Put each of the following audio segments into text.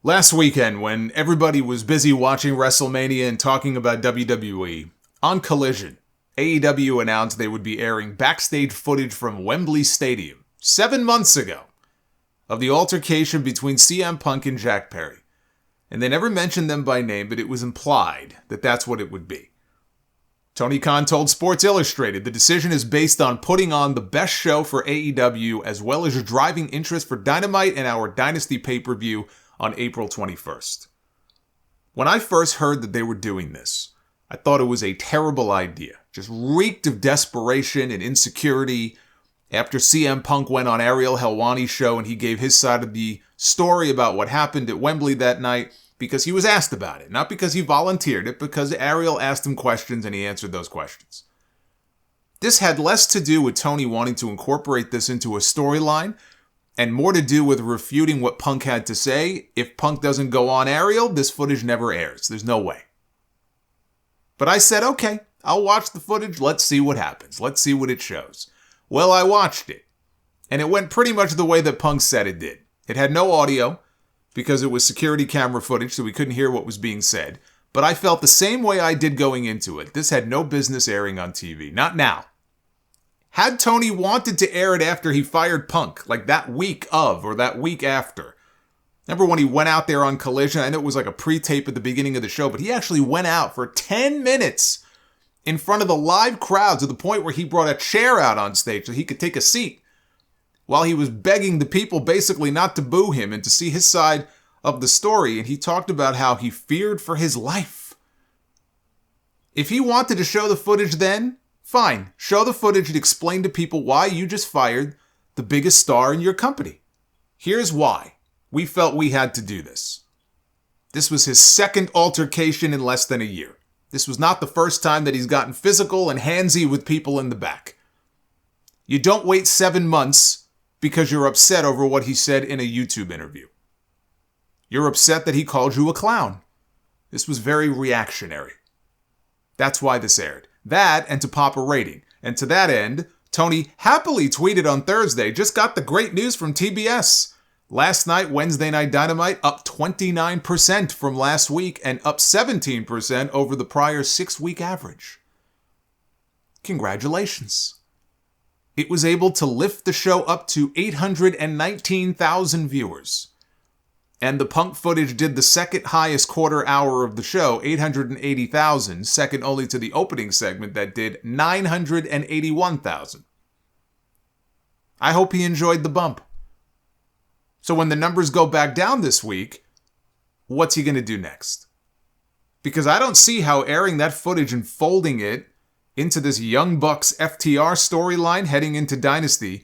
Last weekend, when everybody was busy watching WrestleMania and talking about WWE, on Collision, AEW announced they would be airing backstage footage from Wembley Stadium 7 months ago of the altercation between CM Punk and Jack Perry. And they never mentioned them by name, but it was implied that that's what it would be. Tony Khan told Sports Illustrated the decision is based on putting on the best show for AEW as well as driving interest for Dynamite and our Dynasty pay-per-view on April 21st. When I first heard that they were doing this, I thought it was a terrible idea. Just reeked of desperation and insecurity after CM Punk went on Ariel Helwani's show and he gave his side of the story about what happened at Wembley that night because he was asked about it. Not because he volunteered it, because Ariel asked him questions and he answered those questions. This had less to do with Tony wanting to incorporate this into a storyline and more to do with refuting what Punk had to say. If Punk doesn't go on Ariel, this footage never airs. There's no way. But I said, okay, I'll watch the footage. Let's see what happens. Let's see what it shows. Well, I watched it, and it went pretty much the way that Punk said it did. It had no audio because it was security camera footage, so we couldn't hear what was being said. But I felt the same way I did going into it. This had no business airing on TV. Not now. Had Tony wanted to air it after he fired Punk, like that week of or that week after. Remember when he went out there on Collision? I know it was like a pre-tape at the beginning of the show, but he actually went out for 10 minutes in front of the live crowd to the point where he brought a chair out on stage so he could take a seat while he was begging the people basically not to boo him and to see his side of the story. And he talked about how he feared for his life. If he wanted to show the footage then, fine. Show the footage and explain to people why you just fired the biggest star in your company. Here's why we felt we had to do this. This was his second altercation in less than a year. This was not the first time that he's gotten physical and handsy with people in the back. You don't wait 7 months because you're upset over what he said in a YouTube interview. You're upset that he called you a clown. This was very reactionary. That's why this aired. That and to pop a rating. And to that end, Tony happily tweeted on Thursday, just got the great news from TBS. Last night, Wednesday Night Dynamite, up 29% from last week and up 17% over the prior 6-week average. Congratulations. It was able to lift the show up to 819,000 viewers. And the Punk footage did the second highest quarter hour of the show, 880,000, second only to the opening segment that did 981,000. I hope he enjoyed the bump. So when the numbers go back down this week, what's he going to do next? Because I don't see how airing that footage and folding it into this Young Bucks FTR storyline heading into Dynasty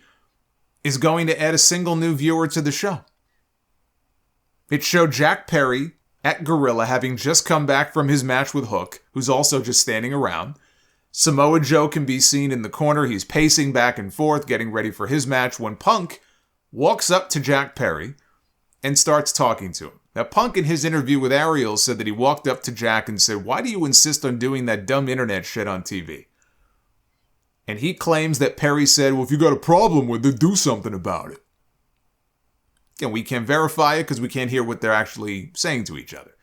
is going to add a single new viewer to the show. It showed Jack Perry at Gorilla having just come back from his match with Hook, who's also just standing around. Samoa Joe can be seen in the corner. He's pacing back and forth, getting ready for his match when Punk walks up to Jack Perry and starts talking to him. Now, Punk in his interview with Ariel said that he walked up to Jack and said, "Why do you insist on doing that dumb internet shit on TV?" And he claims that Perry said, "Well, if you got a problem with it, do something about it." And we can't verify it because we can't hear what they're actually saying to each other.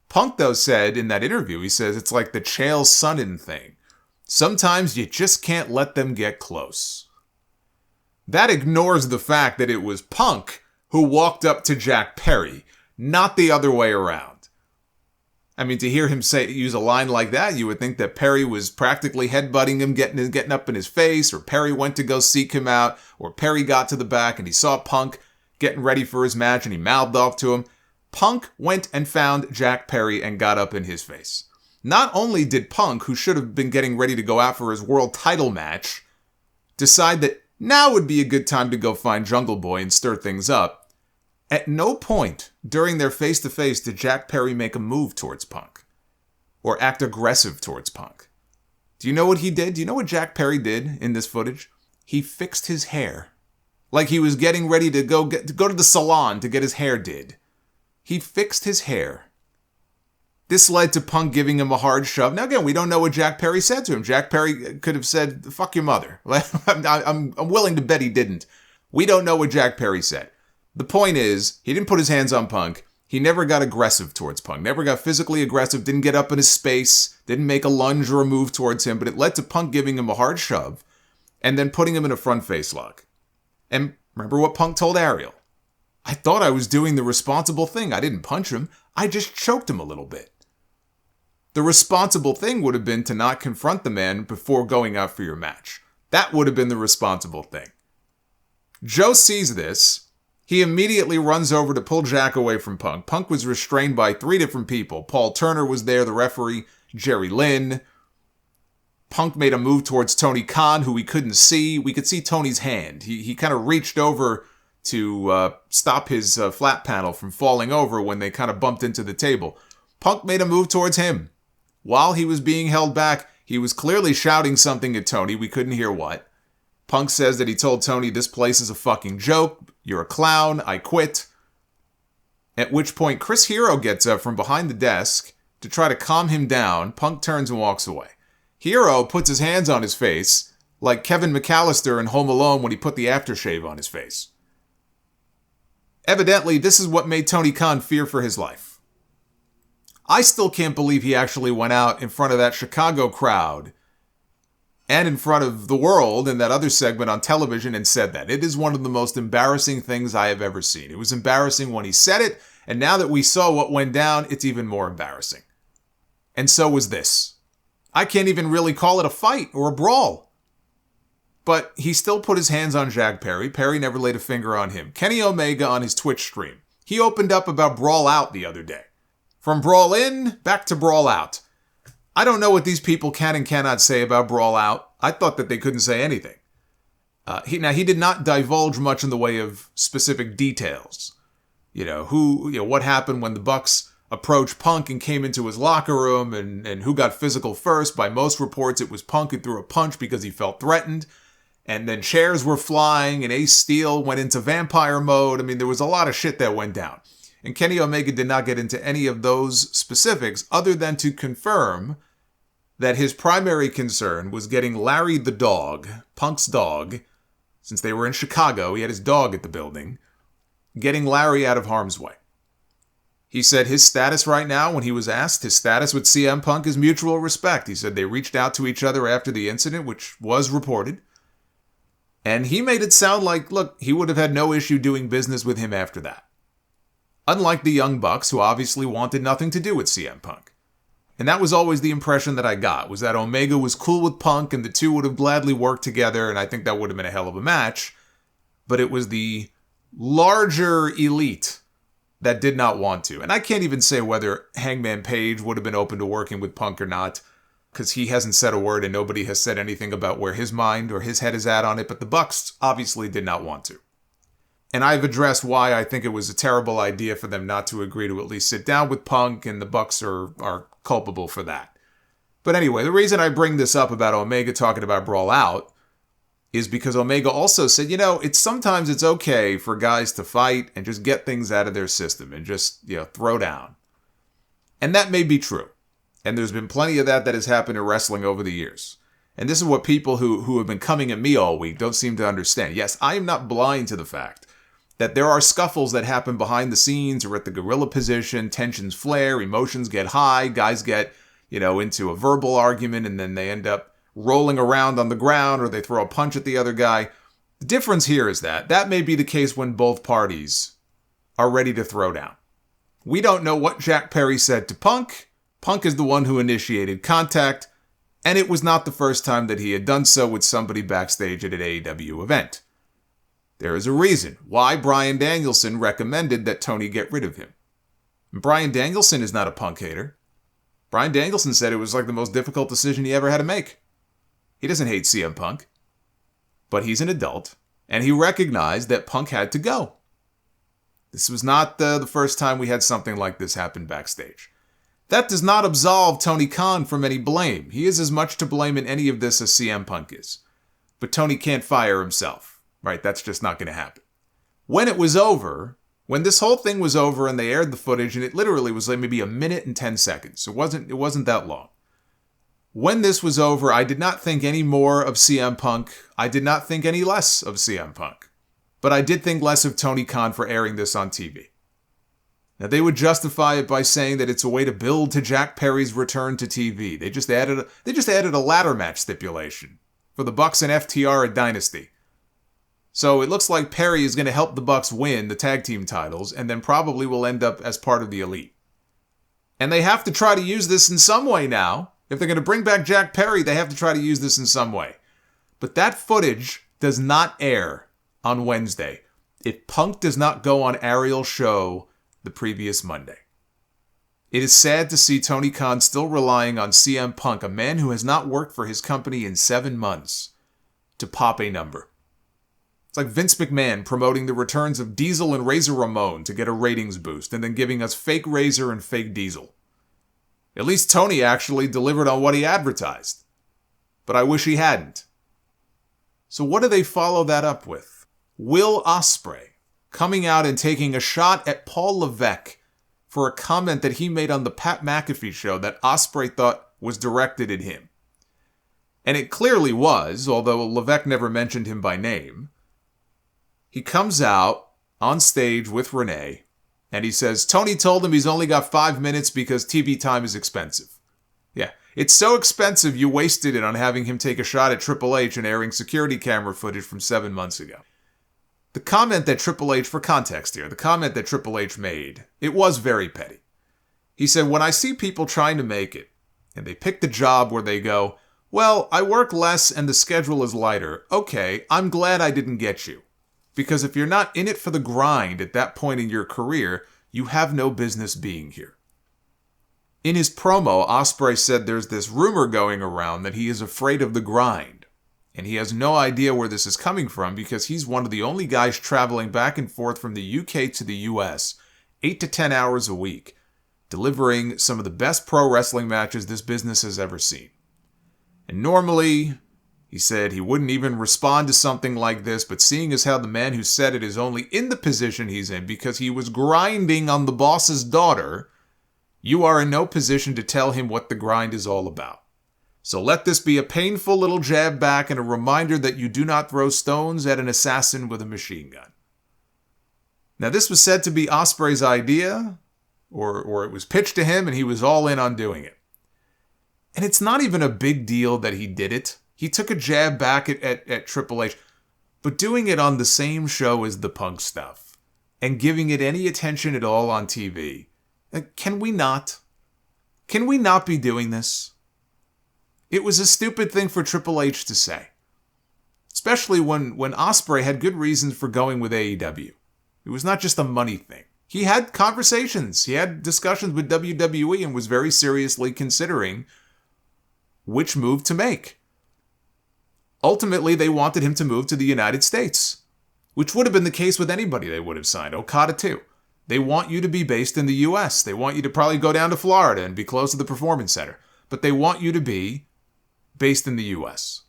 Punk, though, said in that interview, he says it's like the Chael Sonnen thing. Sometimes you just can't let them get close. That ignores the fact that it was Punk who walked up to Jack Perry, not the other way around. I mean, to hear him use a line like that, you would think that Perry was practically headbutting him, getting up in his face, or Perry went to go seek him out, or Perry got to the back and he saw Punk getting ready for his match and he mouthed off to him. Punk went and found Jack Perry and got up in his face. Not only did Punk, who should have been getting ready to go out for his world title match, decide that now would be a good time to go find Jungle Boy and stir things up, at no point during their face-to-face did Jack Perry make a move towards Punk or act aggressive towards Punk. Do you know what he did? Do you know what Jack Perry did in this footage? He fixed his hair. Like he was getting ready to go to the salon to get his hair did. He fixed his hair. This led to Punk giving him a hard shove. Now again, we don't know what Jack Perry said to him. Jack Perry could have said, "Fuck your mother." I'm willing to bet he didn't. We don't know what Jack Perry said. The point is, he didn't put his hands on Punk. he never got aggressive towards Punk, never got physically aggressive, didn't get up in his space, didn't make a lunge or a move towards him, but it led to Punk giving him a hard shove and then putting him in a front face lock. And remember what Punk told Ariel? I thought I was doing the responsible thing. I didn't punch him. I just choked him a little bit. The responsible thing would have been to not confront the man before going out for your match. That would have been the responsible thing. Joe sees this. He immediately runs over to pull Jack away from Punk. Punk was restrained by 3 different people. Paul Turner was there, the referee, Jerry Lynn. Punk made a move towards Tony Khan, who we couldn't see. We could see Tony's hand. He kind of reached over to stop his flat panel from falling over when they kind of bumped into the table. Punk made a move towards him. While he was being held back, he was clearly shouting something at Tony. We couldn't hear what. Punk says that he told Tony, this place is a fucking joke. You're a clown. I quit. At which point, Chris Hero gets up from behind the desk to try to calm him down. Punk turns and walks away. Hero puts his hands on his face like Kevin McAllister in Home Alone when he put the aftershave on his face. Evidently, this is what made Tony Khan fear for his life. I still can't believe he actually went out in front of that Chicago crowd and in front of the world in that other segment on television and said that. It is one of the most embarrassing things I have ever seen. It was embarrassing when he said it, and now that we saw what went down, it's even more embarrassing. And so was this. I can't even really call it a fight or a brawl. But he still put his hands on Jack Perry. Perry never laid a finger on him. Kenny Omega on his Twitch stream. He opened up about Brawl Out the other day. From Brawl In, back to Brawl Out. I don't know what these people can and cannot say about Brawl Out. I thought that they couldn't say anything. He did not divulge much in the way of specific details. What happened when the Bucks approached Punk and came into his locker room and who got physical first. By most reports, it was Punk who threw a punch because he felt threatened. And then chairs were flying and Ace Steel went into vampire mode. I mean, there was a lot of shit that went down. And Kenny Omega did not get into any of those specifics other than to confirm that his primary concern was getting Larry the dog, Punk's dog, since they were in Chicago, he had his dog at the building, getting Larry out of harm's way. He said his status right now, when he was asked, his status with CM Punk is mutual respect. He said they reached out to each other after the incident, which was reported. And he made it sound like, look, he would have had no issue doing business with him after that. Unlike the Young Bucks, who obviously wanted nothing to do with CM Punk. And that was always the impression that I got, was that Omega was cool with Punk and the two would have gladly worked together, and I think that would have been a hell of a match. But it was the larger elite that did not want to. And I can't even say whether Hangman Page would have been open to working with Punk or not, because he hasn't said a word and nobody has said anything about where his mind or his head is at on it, but the Bucks obviously did not want to. And I've addressed why I think it was a terrible idea for them not to agree to at least sit down with Punk, and the Bucks are culpable for that. But anyway, the reason I bring this up about Omega talking about Brawl Out is because Omega also said, sometimes it's okay for guys to fight and just get things out of their system and just, throw down. And that may be true. And there's been plenty of that has happened in wrestling over the years. And this is what people who have been coming at me all week don't seem to understand. Yes, I am not blind to the fact that there are scuffles that happen behind the scenes or at the gorilla position, tensions flare, emotions get high, guys get, into a verbal argument and then they end up rolling around on the ground or they throw a punch at the other guy. The difference here is that may be the case when both parties are ready to throw down. We don't know what Jack Perry said to Punk. Punk is the one who initiated contact, and it was not the first time that he had done so with somebody backstage at an AEW event. There is a reason why Bryan Danielson recommended that Tony get rid of him. And Bryan Danielson is not a Punk hater. Bryan Danielson said it was like the most difficult decision he ever had to make. He doesn't hate CM Punk. But he's an adult, and he recognized that Punk had to go. This was not the first time we had something like this happen backstage. That does not absolve Tony Khan from any blame. He is as much to blame in any of this as CM Punk is. But Tony can't fire himself. Right, that's just not going to happen. When it was over, when this whole thing was over and they aired the footage, and it literally was like maybe a minute and 10 seconds. It wasn't that long. When this was over, I did not think any more of CM Punk. I did not think any less of CM Punk. But I did think less of Tony Khan for airing this on TV. Now, they would justify it by saying that it's a way to build to Jack Perry's return to TV. They just added a ladder match stipulation for the Bucks and FTR at Dynasty. So it looks like Perry is going to help the Bucks win the tag team titles and then probably will end up as part of the Elite. And they have to try to use this in some way now. If they're going to bring back Jack Perry, they have to try to use this in some way. But that footage does not air on Wednesday if Punk does not go on Ariel's show the previous Monday. It is sad to see Tony Khan still relying on CM Punk, a man who has not worked for his company in 7 months, to pop a number. It's like Vince McMahon promoting the returns of Diesel and Razor Ramon to get a ratings boost and then giving us fake Razor and fake Diesel. At least Tony actually delivered on what he advertised. But I wish he hadn't. So what do they follow that up with? Will Ospreay coming out and taking a shot at Paul Levesque for a comment that he made on the Pat McAfee show that Ospreay thought was directed at him. And it clearly was, although Levesque never mentioned him by name. He comes out on stage with Renee, and he says, Tony told him he's only got 5 minutes because TV time is expensive. Yeah, it's so expensive you wasted it on having him take a shot at Triple H and airing security camera footage from 7 months ago. The comment that Triple H, for context here, the comment that Triple H made, it was very petty. He said, when I see people trying to make it, and they pick the job where they go, well, I work less and the schedule is lighter. Okay, I'm glad I didn't get you. Because if you're not in it for the grind at that point in your career, you have no business being here. In his promo, Ospreay said there's this rumor going around that he is afraid of the grind. And he has no idea where this is coming from because he's one of the only guys traveling back and forth from the UK to the US 8 to 10 hours a week, delivering some of the best pro wrestling matches this business has ever seen. And normally, he said he wouldn't even respond to something like this, but seeing as how the man who said it is only in the position he's in because he was grinding on the boss's daughter, you are in no position to tell him what the grind is all about. So let this be a painful little jab back and a reminder that you do not throw stones at an assassin with a machine gun. Now, this was said to be Ospreay's idea, or it was pitched to him and he was all in on doing it. And it's not even a big deal that he did it. He took a jab back at Triple H, but doing it on the same show as the Punk stuff and giving it any attention at all on TV. Can we not? Can we not be doing this? It was a stupid thing for Triple H to say. Especially when Ospreay had good reasons for going with AEW. It was not just a money thing. He had conversations. He had discussions with WWE and was very seriously considering which move to make. Ultimately, they wanted him to move to the United States, which would have been the case with anybody they would have signed. Okada too. They want you to be based in the US. They want you to probably go down to Florida and be close to the Performance Center. But they want you to be based in the US.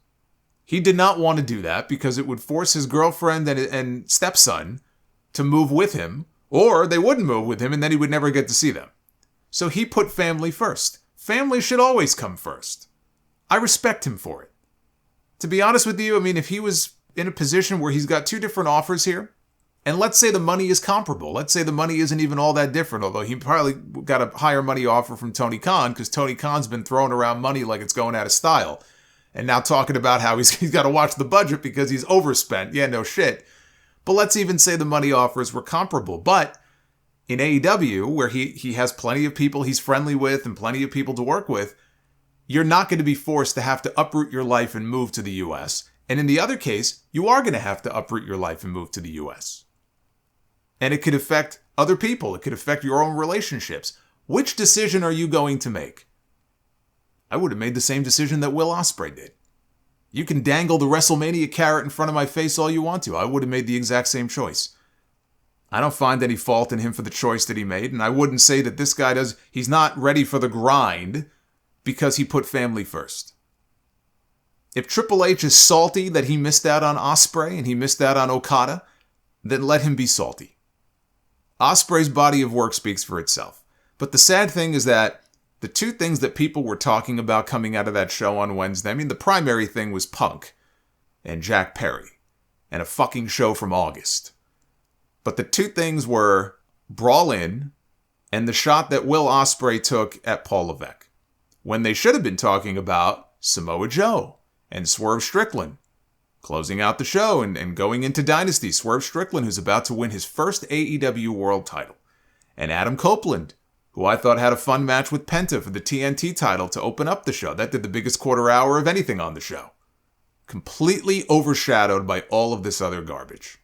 He did not want to do that because it would force his girlfriend and stepson to move with him, or they wouldn't move with him and then he would never get to see them. So he put family first. Family should always come first. I respect him for it. To be honest with you, I mean, if he was in a position where he's got 2 different offers here, and let's say the money is comparable. Let's say the money isn't even all that different, although he probably got a higher money offer from Tony Khan because Tony Khan's been throwing around money like it's going out of style. And now talking about how he's got to watch the budget because he's overspent. Yeah, no shit. But let's even say the money offers were comparable. But in AEW, where he has plenty of people he's friendly with and plenty of people to work with, you're not going to be forced to have to uproot your life and move to the US. And in the other case, you are going to have to uproot your life and move to the US. And it could affect other people. It could affect your own relationships. Which decision are you going to make? I would have made the same decision that Will Ospreay did. You can dangle the WrestleMania carrot in front of my face all you want to. I would have made the exact same choice. I don't find any fault in him for the choice that he made, and I wouldn't say that this guy he's not ready for the grind because he put family first. If Triple H is salty that he missed out on Ospreay and he missed out on Okada, then let him be salty. Ospreay's body of work speaks for itself. But the sad thing is that the 2 things that people were talking about coming out of that show on Wednesday, I mean, the primary thing was Punk and Jack Perry and a fucking show from August. But the 2 things were Brawl In and the shot that Will Ospreay took at Paul Levesque, when they should have been talking about Samoa Joe and Swerve Strickland. Closing out the show and going into Dynasty, Swerve Strickland, who's about to win his first AEW World title. And Adam Copeland, who I thought had a fun match with Penta for the TNT title to open up the show. That did the biggest quarter hour of anything on the show. Completely overshadowed by all of this other garbage.